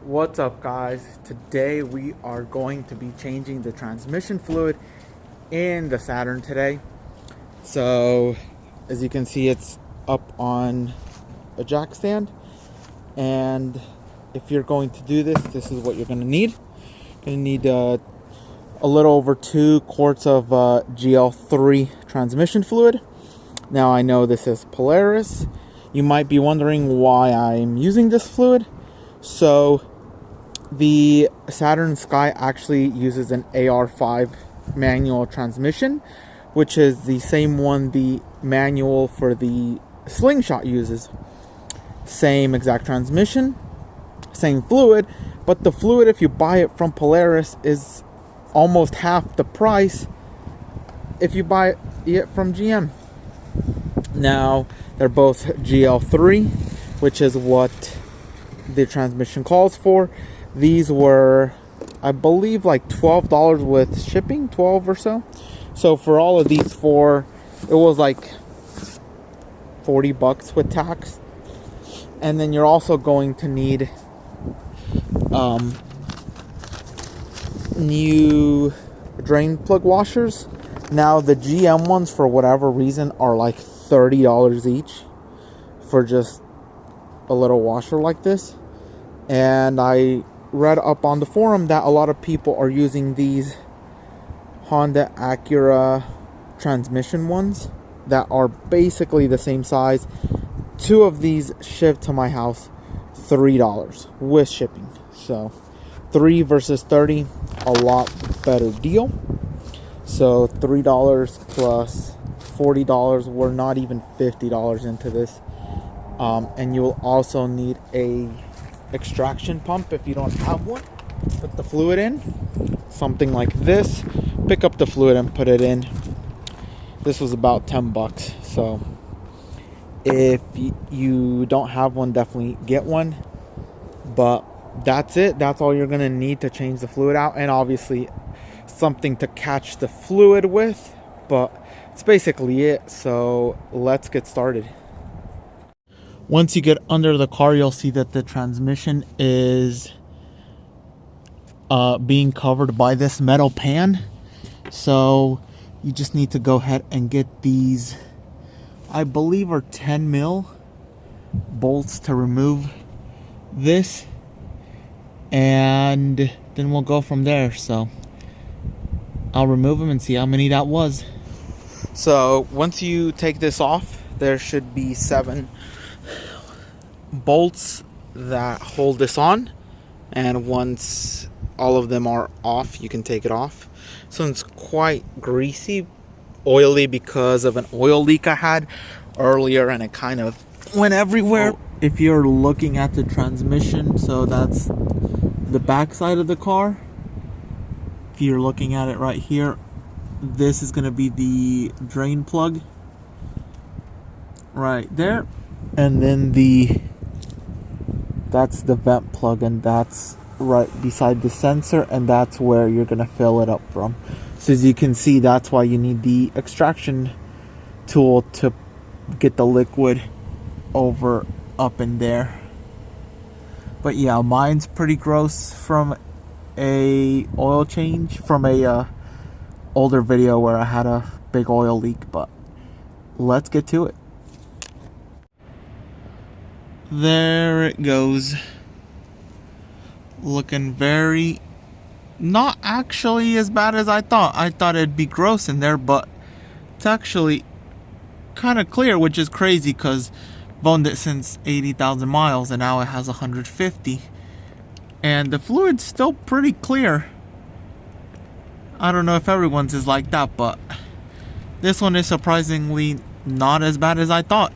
What's up, guys? Today we are going to be changing the transmission fluid in the Saturn today. So as you can see, it's up on a jack stand, and if you're going to do this is what you're going to need. You're going to need a little over 2 quarts of GL3 transmission fluid. Now I know this is Polaris. You might be wondering why I'm using this fluid. So the Saturn Sky actually uses an AR5 manual transmission, which is the same one the manual for the Slingshot uses. Same exact transmission, same fluid, but the fluid, if you buy it from Polaris, is almost half the price if you buy it from GM. Now, they're both GL3, which is what the transmission calls for. These were, I believe, like $12 with shipping, 12 or so. So for all of these four, it was like $40 with tax. And then you're also going to need new drain plug washers. Now the GM ones, for whatever reason, are like $30 each for just a little washer like this. And I read up on the forum that a lot of people are using these Honda Acura transmission ones that are basically the same size. 2 of these shipped to my house, $3 with shipping. So 3 versus 30, a lot better deal. So $3 plus $40, we're not even $50 into this. And you will also need a extraction pump if you don't have one. Put the fluid in, something like this. Pick up the fluid and put it in. This was about $10. So if you don't have one, definitely get one. But that's it. That's all you're gonna need to change the fluid out, and obviously something to catch the fluid with. But it's basically it. So let's get started. Once you get under the car, you'll see that the transmission is being covered by this metal pan. So you just need to go ahead and get these, I believe, are 10 mil bolts to remove this, and then we'll go from there. So I'll remove them and see how many that was. So once you take this off, there should be 7 bolts that hold this on, and once all of them are off, you can take it off. So it's quite greasy, oily, because of an oil leak I had earlier, and it kind of went everywhere. If you're looking at the transmission, so that's the back side of the car. If you're looking at it right here, this is going to be the drain plug right there, and then that's the vent plug, and that's right beside the sensor, and that's where you're gonna fill it up from. So as you can see, that's why you need the extraction tool to get the liquid up in there. But yeah, mine's pretty gross from a oil change from a older video where I had a big oil leak. But let's get to it. There it goes. Looking very, not actually as bad as I thought. I thought it'd be gross in there, but it's actually kind of clear, which is crazy because I've owned it since 80,000 miles and now it has 150. And the fluid's still pretty clear. I don't know if everyone's is like that, but this one is surprisingly not as bad as I thought.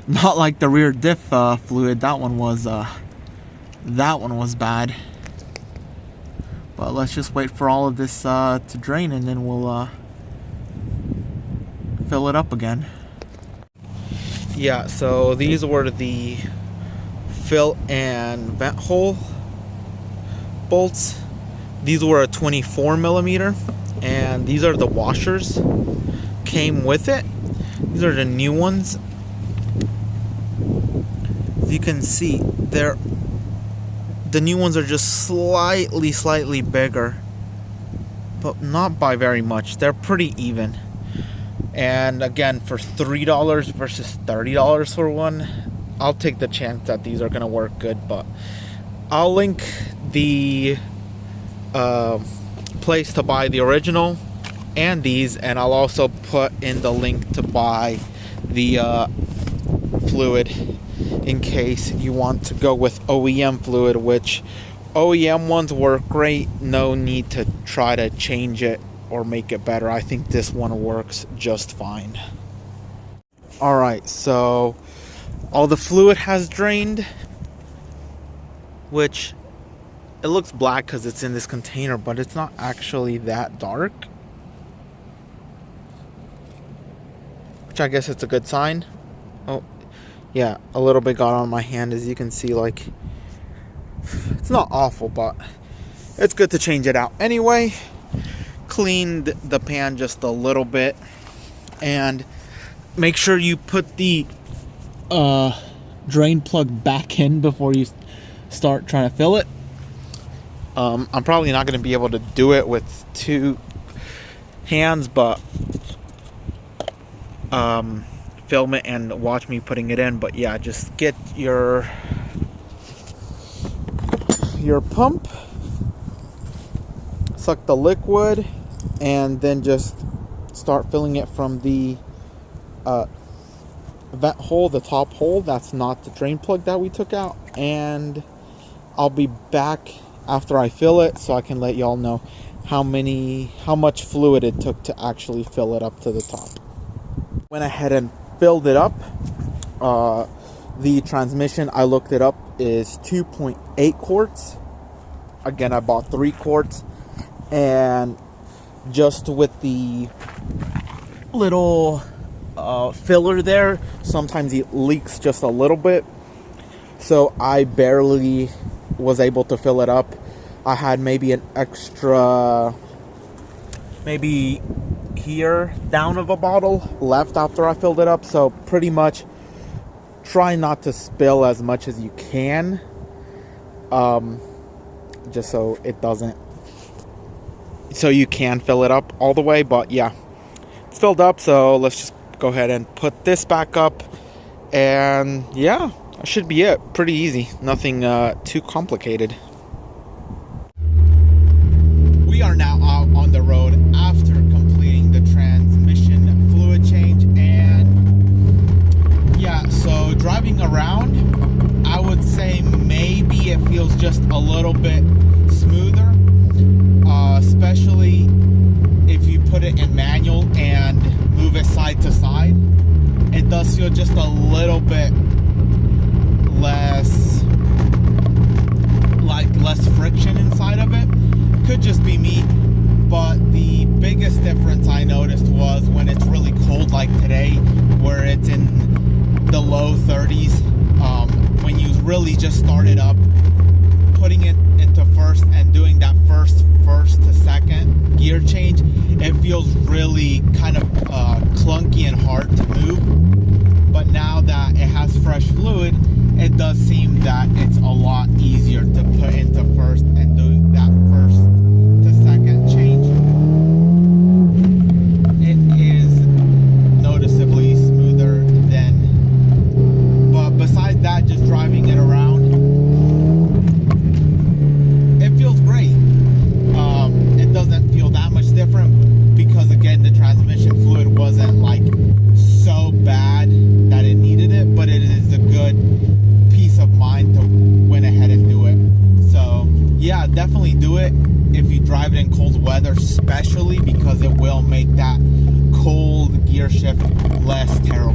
Not like the rear diff fluid. That one was bad. But let's just wait for all of this to drain, and then we'll fill it up again. Yeah, so these were the fill and vent hole bolts. These were a 24 millimeter, and these are the washers. Came with it. These are the new ones. As you can see, they're The new ones are just slightly bigger, but not by very much. They're pretty even. And again, for $3 versus $30 for one, I'll take the chance that these are gonna work good. But I'll link the place to buy the original and these, and I'll also put in the link to buy the fluid in case you want to go with OEM fluid, which OEM ones work great. No need to try to change it or make it better. I think this one works just fine. Alright, so all the fluid has drained, which it looks black because it's in this container, but it's not actually that dark, which I guess it's a good sign. Oh yeah, a little bit got on my hand, as you can see. Like, it's not awful, but it's good to change it out. Anyway, cleaned the pan just a little bit, and make sure you put the drain plug back in before you start trying to fill it. I'm probably not going to be able to do it with two hands, but film it and watch me putting it in. But yeah, just get your pump, suck the liquid, and then just start filling it from the vent hole, the top hole. That's not the drain plug that we took out. And I'll be back after I fill it so I can let y'all know how much fluid it took to actually fill it up to the top. Went ahead and filled it up. The transmission, I looked it up, is 2.8 quarts. Again, I bought 3 quarts, and just with the little filler there, sometimes it leaks just a little bit, so I barely was able to fill it up. I had maybe an extra, maybe here down of a bottle left after I filled it up. So pretty much try not to spill as much as you can, just so it doesn't, so you can fill it up all the way. But yeah, it's filled up, so let's just go ahead and put this back up, and yeah, that should be it. Pretty easy, nothing too complicated. We are now out on the road after completing the transmission fluid change, and yeah, so driving around, I would say maybe it feels just a little bit smoother, especially if you put it in manual and move it side to side. It does feel just a little bit less friction inside of it. Could just be me, but the biggest difference I noticed was when it's really cold, like today, where it's in the low 30s. When you really just started up, putting it into first and doing that first to second gear change, it feels really kind of clunky and hard to move. But now that it has fresh fluid, it does seem that it's a lot easier to put into first and do that first to second change. It is noticeably smoother then. But besides that, just driving it around, it feels great. It doesn't feel that much different because, again, the transmission fluid wasn't like so bad that it needed it, but it is a good peace of mind to went ahead and do it. So yeah, definitely do it if you drive it in cold weather, especially because it will make that cold gear shift less terrible.